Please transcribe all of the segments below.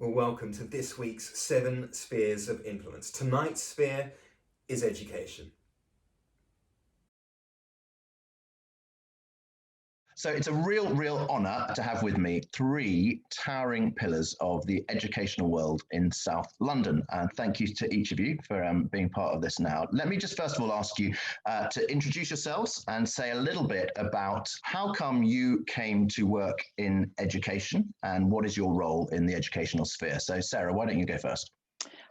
Well, welcome to this week's 7 Spheres of Influence. Tonight's sphere is education. So it's a real honour to have with me 3 towering pillars of the educational world in South London. And thank you to each of you for being part of this now. Let me just first of all ask you to introduce yourselves and say a little bit about how come you came to work in education and what is your role in the educational sphere. So Sarah, why don't you go first?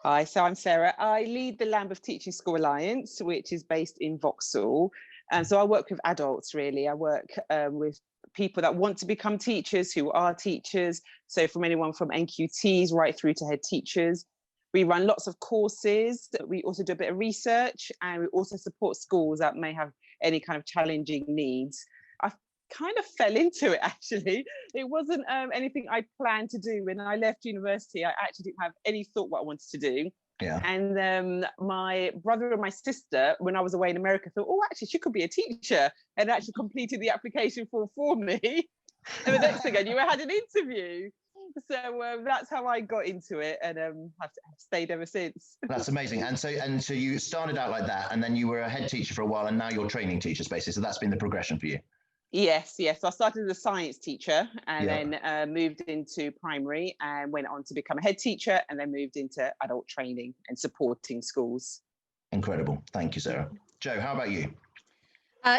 Hi, so I'm Sarah. I lead the Lambeth Teaching School Alliance, which is based in Vauxhall. And so I work with adults, really. I work with people that want to become teachers, who are teachers. So from anyone from NQTs right through to head teachers. We run lots of courses. We also do a bit of research, and we also support schools that may have any kind of challenging needs. I kind of fell into it, actually. It wasn't anything I planned to do. When I left university, I actually didn't have any thought what I wanted to do. Yeah. And my brother and my sister, when I was away in America, thought, oh, actually, she could be a teacher, and actually completed the application form for me. And the next thing I knew, I had an interview. So that's how I got into it, and I've stayed ever since. That's amazing. And so you started out like that, and then you were a head teacher for a while, and now you're training teachers, basically. So that's been the progression for you. Yes. So I started as a science teacher, and then moved into primary and went on to become a head teacher, and then moved into adult training and supporting schools. Incredible. Thank you, Sarah. Jo, how about you?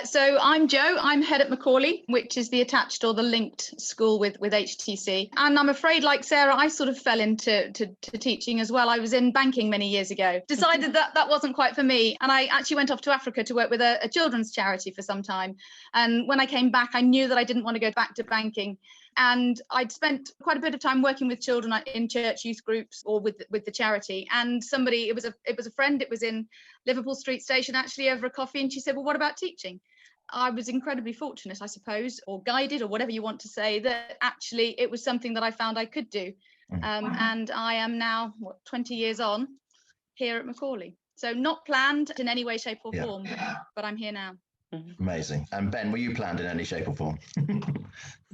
So I'm Jo. I'm head at Macaulay, which is the attached or the linked school with HTC. And I'm afraid, like Sarah, I sort of fell into teaching as well. I was in banking many years ago, decided that wasn't quite for me. And I actually went off to Africa to work with a children's charity for some time. And when I came back, I knew that I didn't want to go back to banking. And I'd spent quite a bit of time working with children in church youth groups or with the charity. And somebody, it was a friend, it was in Liverpool Street Station, actually, over a coffee. And she said, well, what about teaching? I was incredibly fortunate, I suppose, or guided, or whatever you want to say, that actually it was something that I found I could do. And I am now, 20 years on here at Macaulay. So not planned in any way, shape or form, but I'm here now. Amazing. And Ben, were you planned in any shape or form?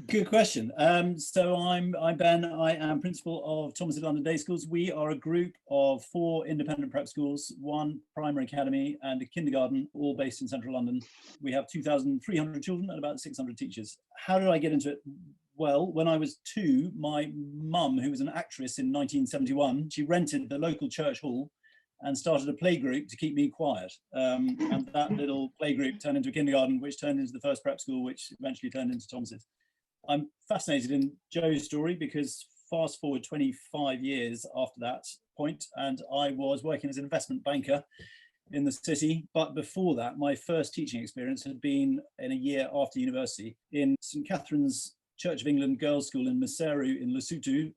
Good question. So I'm Ben. I am principal of Thomas London Day Schools. We are a group of 4 independent prep schools, 1 primary academy and a kindergarten, all based in central London. We have 2,300 children and about 600 teachers. How did I get into it? Well, when I was 2, my mum, who was an actress in 1971, she rented the local church hall and started a playgroup to keep me quiet. And that little playgroup turned into a kindergarten, which turned into the first prep school, which eventually turned into Thomas's. I'm fascinated in Jo's story because fast forward 25 years after that point, and I was working as an investment banker in the city. But before that, my first teaching experience had been in a year after university in St. Catherine's Church of England Girls' School in Maseru in Lesotho,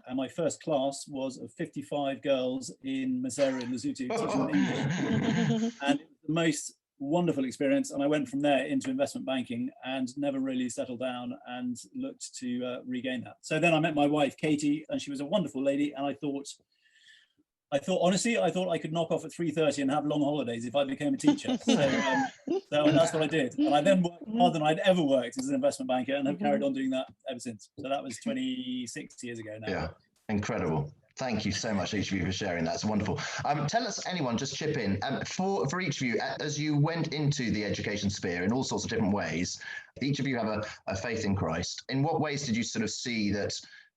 and my first class was of 55 girls in Maseru in Lesotho teaching English. And it was the most wonderful experience, and I went from there into investment banking and never really settled down and looked to regain that. So then I met my wife, Katie, and she was a wonderful lady, and I thought honestly, I thought I could knock off at 3:30 and have long holidays if I became a teacher. So that's what I did. And I then worked harder than I'd ever worked as an investment banker, and have carried on doing that ever since. So that was 26 years ago now. Yeah, incredible. Thank you so much, each of you, for sharing that. It's wonderful. Tell us, anyone, just chip in. For each of you, as you went into the education sphere in all sorts of different ways, each of you have a faith in Christ. In what ways did you sort of see that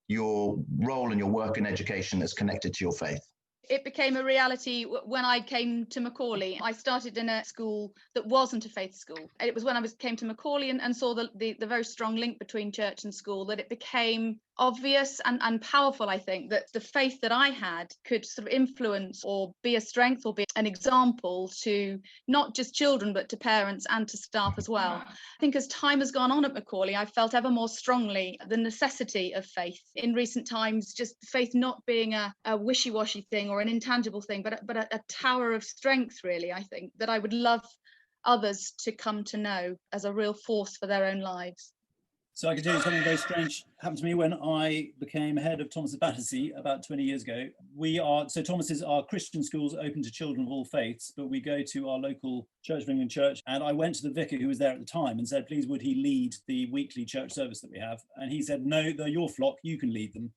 your role and your work in education is connected to your faith? It became a reality when I came to Macaulay. I started in a school that wasn't a faith school. It was when I came to Macaulay and saw the very strong link between church and school that it became obvious and powerful, I think, that the faith that I had could sort of influence or be a strength or be an example to not just children, but to parents and to staff as well. I think as time has gone on at Macaulay, I've felt ever more strongly the necessity of faith in recent times, just faith not being a wishy-washy thing or an intangible thing, but a tower of strength, really, I think, that I would love others to come to know as a real force for their own lives. So I can tell you something very strange happened to me when I became head of Thomas's Battersea about 20 years ago. So Thomas's are Christian schools open to children of all faiths, but we go to our local Church of England church. And I went to the vicar who was there at the time and said, please, would he lead the weekly church service that we have? And he said, no, they're your flock, you can lead them.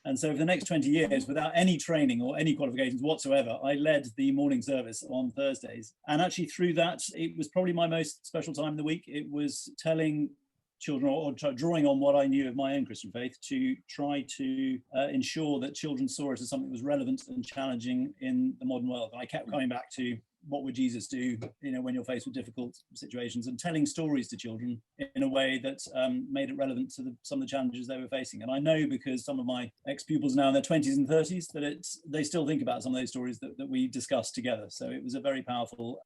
And so for the next 20 years, without any training or any qualifications whatsoever, I led the morning service on Thursdays. And actually through that, it was probably my most special time of the week. It was telling children, or drawing on what I knew of my own Christian faith, to try to ensure that children saw it as something that was relevant and challenging in the modern world. And I kept coming back to, what would Jesus do, when you're faced with difficult situations, and telling stories to children in a way that made it relevant to some of the challenges they were facing. And I know, because some of my ex-pupils now in their 20s and 30s, that they still think about some of those stories that we discussed together. So it was a very powerful,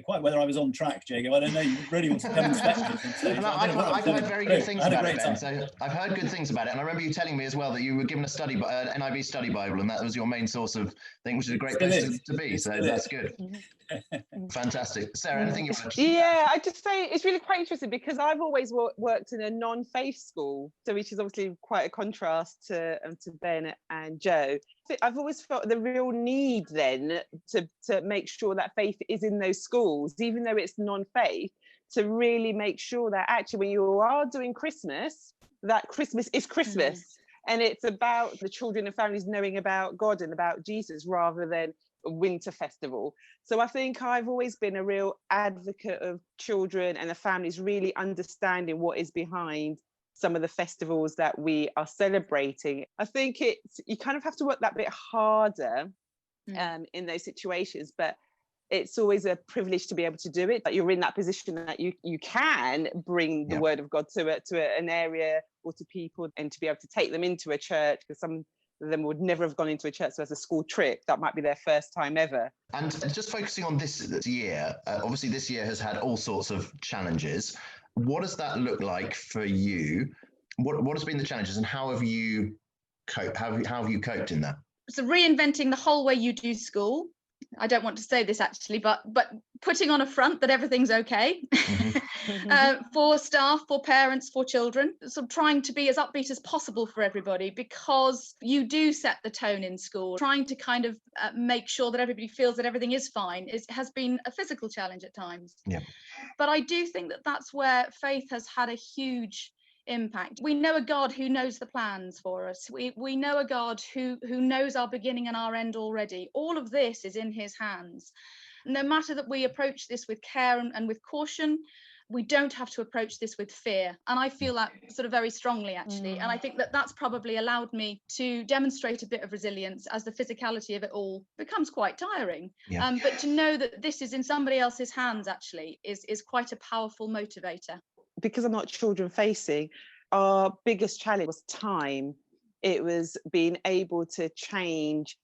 quite whether I was on track, Jago, I don't know, you really want to come and inspect it. And say, I've heard very good things about it, Ben. So I've heard good things about it. And I remember you telling me as well that you were given an NIV study Bible, and that was your main source of thing, which is a great place to be. So that's good. Fantastic. Sarah, anything you want to I just say it's really quite interesting, because I've always worked in a non-faith school, so which is obviously quite a contrast to Ben and Joe. I've always felt the real need then to make sure that faith is in those schools, even though it's non-faith, to really make sure that actually when you are doing Christmas, that Christmas is Christmas. And it's about the children and families knowing about God and about Jesus, rather than a winter festival. So I think I've always been a real advocate of children and the families really understanding what is behind some of the festivals that we are celebrating. I think you kind of have to work that bit harder in those situations, but it's always a privilege to be able to do it. But you're in that position that you can bring the word of God to an area or to people, and to be able to take them into a church, because some of them would never have gone into a church. So as a school trip, that might be their first time ever. And just focusing on this year, obviously this year has had all sorts of challenges. What does that look like for you? What has been the challenges, and how have you coped? How have you coped in that? So reinventing the whole way you do school. I don't want to say this actually, but putting on a front that everything's okay for staff, for parents, for children. So trying to be as upbeat as possible for everybody, because you do set the tone in school. Trying to kind of make sure that everybody feels that everything is fine has been a physical challenge at times. Yeah. But I do think that that's where faith has had a huge impact. We know a God who knows the plans for us. We know a God who knows our beginning and our end already. All of this is in his hands. No matter that we approach this with care and with caution, we don't have to approach this with fear. And I feel that sort of very strongly, actually. And I think that that's probably allowed me to demonstrate a bit of resilience, as the physicality of it all becomes quite tiring. Yeah. But to know that this is in somebody else's hands, actually, is quite a powerful motivator. Because I'm not children facing, our biggest challenge was time. It was being able to change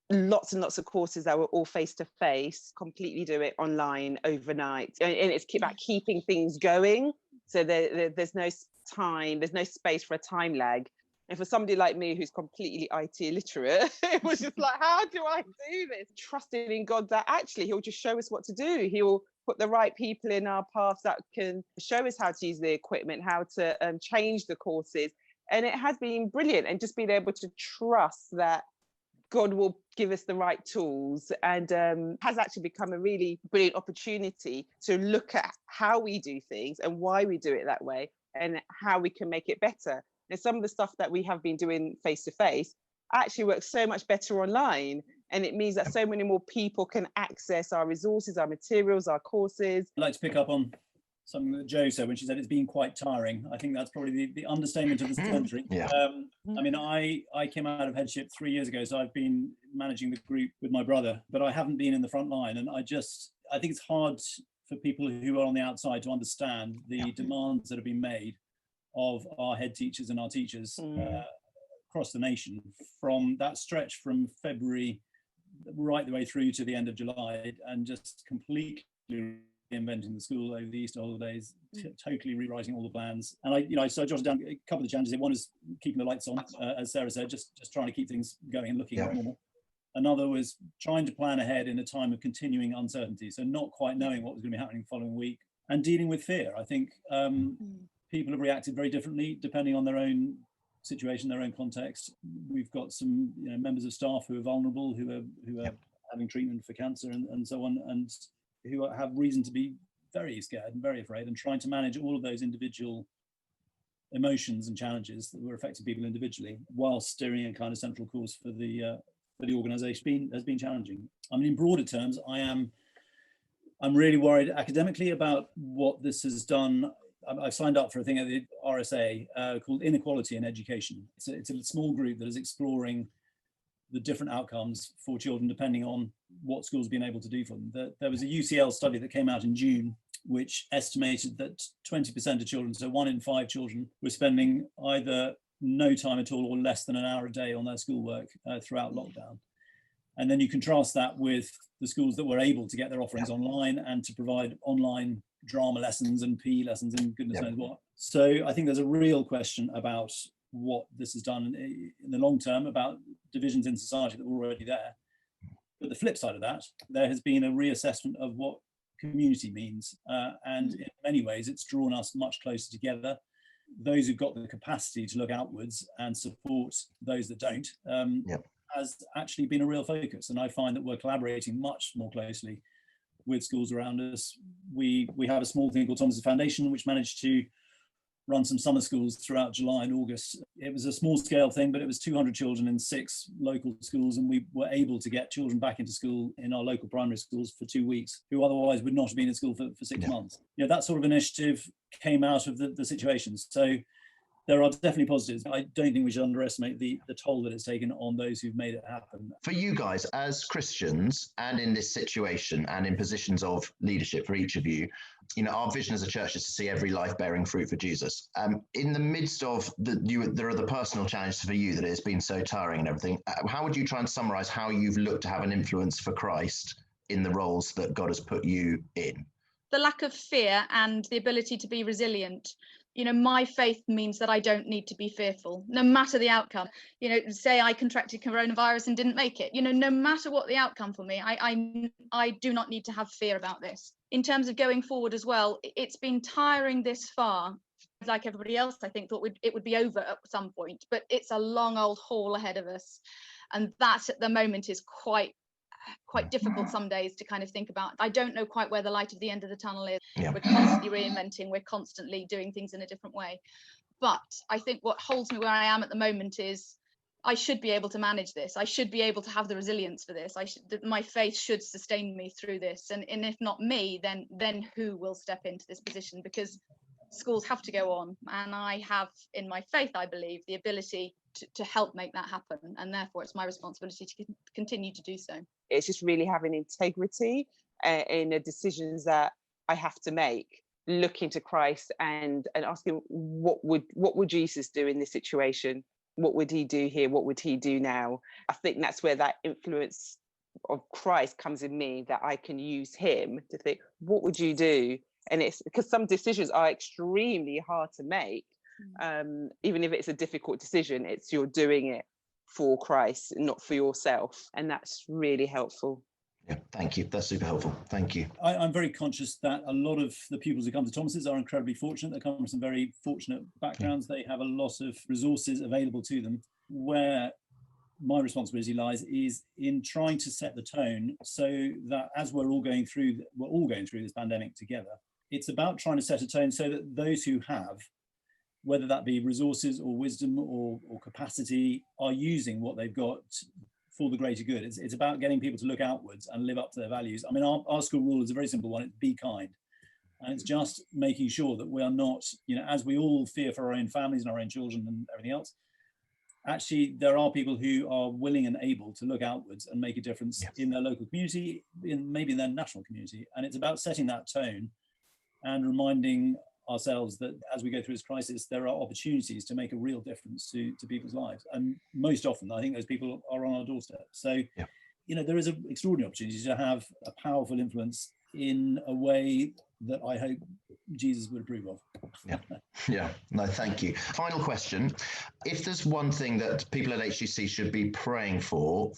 lots and lots of courses that were all face to face, completely do it online overnight. And it's about keeping things going. So there's no time, there's no space for a time lag. And for somebody like me who's completely IT illiterate, it was just like, how do I do this? Trusting in God that actually he'll just show us what to do. He'll put the right people in our paths that can show us how to use the equipment, how to change the courses. And it has been brilliant. And just being able to trust that God will give us the right tools, and has actually become a really brilliant opportunity to look at how we do things and why we do it that way, and how we can make it better. And some of the stuff that we have been doing face to face actually works so much better online. And it means that so many more people can access our resources, our materials, our courses. I'd like to pick up on something that Jo said when she said it's been quite tiring. I think that's probably the understatement of the century. Yeah. I mean, I came out of headship 3 years ago, so I've been managing the group with my brother, but I haven't been in the front line. And I think it's hard for people who are on the outside to understand the demands that have been made of our head teachers and our teachers across the nation, from that stretch from February right the way through to the end of July, and just completely reinventing the school over the Easter holidays, totally rewriting all the plans. And so I jotted down a couple of the challenges. One is keeping the lights on, as Sarah said, just trying to keep things going and looking normal. Another was trying to plan ahead in a time of continuing uncertainty, so not quite knowing what was going to be happening the following week, and dealing with fear. I think people have reacted very differently depending on their own situation, their own context. We've got some members of staff who are vulnerable, who are having treatment for cancer and so on, and who have reason to be very scared and very afraid, and trying to manage all of those individual emotions and challenges that were affecting people individually, while steering a kind of central course for the organisation has been challenging. I mean, in broader terms, I'm really worried academically about what this has done. I've signed up for a thing at the RSA called Inequality in Education. It's a small group that is exploring the different outcomes for children depending on what schools have been able to do for them. There was a UCL study that came out in June, which estimated that 20% of children, so 1 in 5 children, were spending either no time at all or less than an hour a day on their schoolwork throughout lockdown. And then you contrast that with the schools that were able to get their offerings online and to provide online drama lessons and PE lessons and goodness knows what. So I think there's a real question about what this has done in the long term, about divisions in society that were already there. But the flip side of that, there has been a reassessment of what community means. And in many ways, it's drawn us much closer together. Those who've got the capacity to look outwards and support those that don't has actually been a real focus. And I find that we're collaborating much more closely with schools around us. We have a small thing called Thomas's Foundation, which managed to run some summer schools throughout July and August. It was a small scale thing, but it was 200 children in 6 local schools, and we were able to get children back into school in our local primary schools for 2 weeks, who otherwise would not have been in school for 6 months. That sort of initiative came out of the situation. So there are definitely positives. I don't think we should underestimate the toll that it's taken on those who've made it happen. For you guys, as Christians, and in this situation, and in positions of leadership for each of you, our vision as a church is to see every life bearing fruit for Jesus. In the midst of there are the personal challenges for you that it has been so tiring and everything. How would you try and summarize how you've looked to have an influence for Christ in the roles that God has put you in? The lack of fear and the ability to be resilient. My faith means that I don't need to be fearful, no matter the outcome. Say I contracted coronavirus and didn't make it. No matter what the outcome for me, I do not need to have fear about this. In terms of going forward as well, it's been tiring this far. Like everybody else, I think thought it would be over at some point, but it's a long old haul ahead of us, and that at the moment is quite difficult some days to kind of think about. I don't know quite where the light at the end of the tunnel is. We're constantly reinventing, we're constantly doing things in a different way. But I think what holds me where I am at the moment is I should be able to manage this. I should be able to have the resilience for this. My faith should sustain me through this. And if not me, then who will step into this position? Because schools have to go on. And I have, in my faith, I believe, the ability to help make that happen. And therefore, it's my responsibility to continue to do so. It's just really having integrity in the decisions that I have to make, looking to Christ and asking what would Jesus do in this situation? What would he do here? What would he do now? I think that's where that influence of Christ comes in me, that I can use him to think, what would you do? And it's because some decisions are extremely hard to make. Even if it's a difficult decision, you're doing it for Christ, not for yourself. And that's really helpful. Yeah, thank you. That's super helpful. Thank you. I'm very conscious that a lot of the pupils who come to Thomas's are incredibly fortunate. They come from some very fortunate backgrounds. They have a lot of resources available to them. Where my responsibility lies is in trying to set the tone so that as we're all going through this pandemic together, it's about trying to set a tone so that those who have, whether that be resources or wisdom or capacity, are using what they've got for the greater good. It's about getting people to look outwards and live up to their values. I mean, our school rule is a very simple one. It's be kind. And it's just making sure that we are not, as we all fear for our own families and our own children and everything else, actually, there are people who are willing and able to look outwards and make a difference in their local community, maybe in their national community. And it's about setting that tone and reminding ourselves that as we go through this crisis, there are opportunities to make a real difference to people's lives. And most often, I think those people are on our doorstep. So, there is an extraordinary opportunity to have a powerful influence in a way that I hope Jesus would approve of. No, thank you. Final question. If there's one thing that people at HTC should be praying for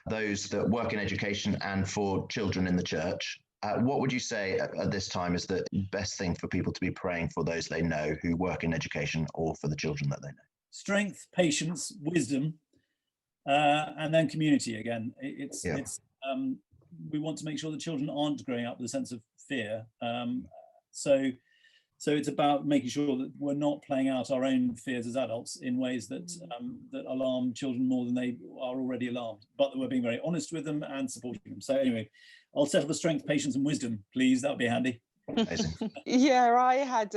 those that work in education and for children in the church, what would you say at this time is the best thing for people to be praying for those they know who work in education or for the children that they know? Strength, patience, wisdom, and then community again. We want to make sure that children aren't growing up with a sense of fear. So So it's about making sure that we're not playing out our own fears as adults in ways that that alarm children more than they are already alarmed, but that we're being very honest with them and supporting them. So anyway, I'll settle for strength, patience and wisdom, please. That would be handy. Amazing. Yeah, I had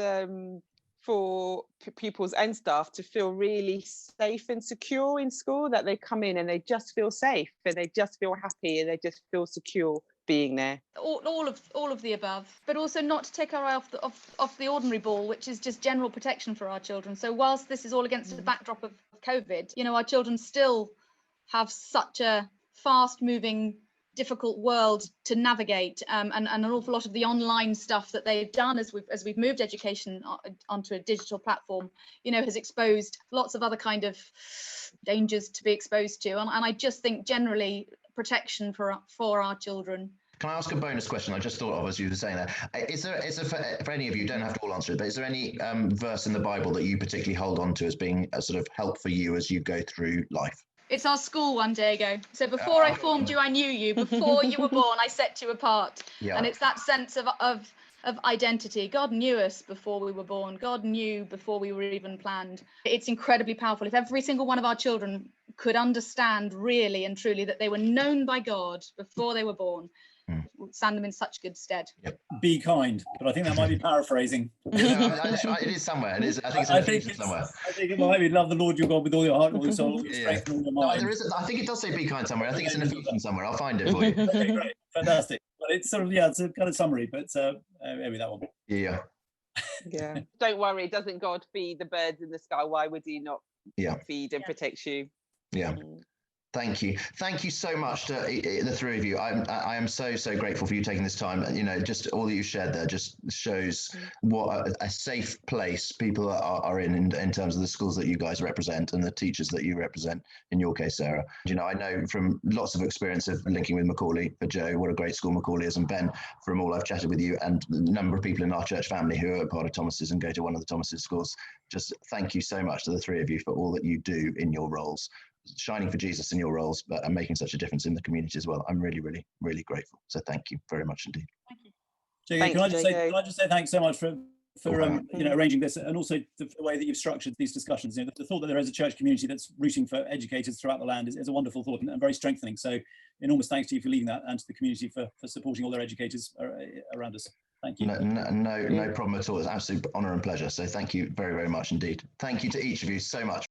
for pupils and staff to feel really safe and secure in school, that they come in and they just feel safe and they just feel happy and they just feel secure being there. All of the above, but also not to take our eye off the ordinary ball, which is just general protection for our children. So whilst this is all against the backdrop of COVID, you know, our children still have such a fast moving, difficult world to navigate, and an awful lot of the online stuff that they've done as we've moved education onto a digital platform, you know, has exposed lots of other kind of dangers to be exposed to, and I just think generally protection for our children. Can I ask a bonus question? I just thought of as you were saying that. Is there for any of you, don't have to all answer it, but is there any verse in the Bible that you particularly hold on to as being a sort of help for you as you go through life? It's our school one, Jago. So before I formed you, I knew you. Before you were born, I set you apart. Yeah. And it's that sense of identity. God knew us before we were born. God knew before we were even planned. It's incredibly powerful. If every single one of our children could understand really and truly that they were known by God before they were born, it would stand them in such good stead. Yep. Be kind, but I think that might be paraphrasing. No, it is somewhere. It is. I think it's in somewhere. I think it might be love the Lord your God with all your heart, all your soul, all your strength, and all your mind. No, there is. I think it does say be kind somewhere. I think it's in Ephesians somewhere. I'll find it for you. Okay, great, fantastic. Well, it's sort of it's a kind of summary, but maybe that one. Yeah. Yeah. Don't worry, doesn't God feed the birds in the sky? Why would he not feed and protect you? Yeah. Thank you so much to the three of you. I am so grateful for you taking this time. You know, just all that you shared there just shows what a safe place people are in terms of the schools that you guys represent and the teachers that you represent. In your case, Sarah, you know, I know from lots of experience of linking with Macaulay for Joe what a great school Macaulay is, and Ben, from all I've chatted with you and the number of people in our church family who are part of Thomas's and go to one of the Thomas's schools. Just thank you so much to the three of you for all that you do in your roles, shining for Jesus in your roles, but and making such a difference in the community as well. I'm really grateful. So thank you very much indeed. Thank you. Jago, can I just say thanks so much for you know, arranging this, and also the way that you've structured these discussions. You know, the thought that there is a church community that's rooting for educators throughout the land is a wonderful thought and very strengthening. So enormous thanks to you for leading that, and to the community for supporting all their educators around us. Thank you. No problem at all. It's an absolute honour and pleasure. So thank you very much indeed. Thank you to each of you so much.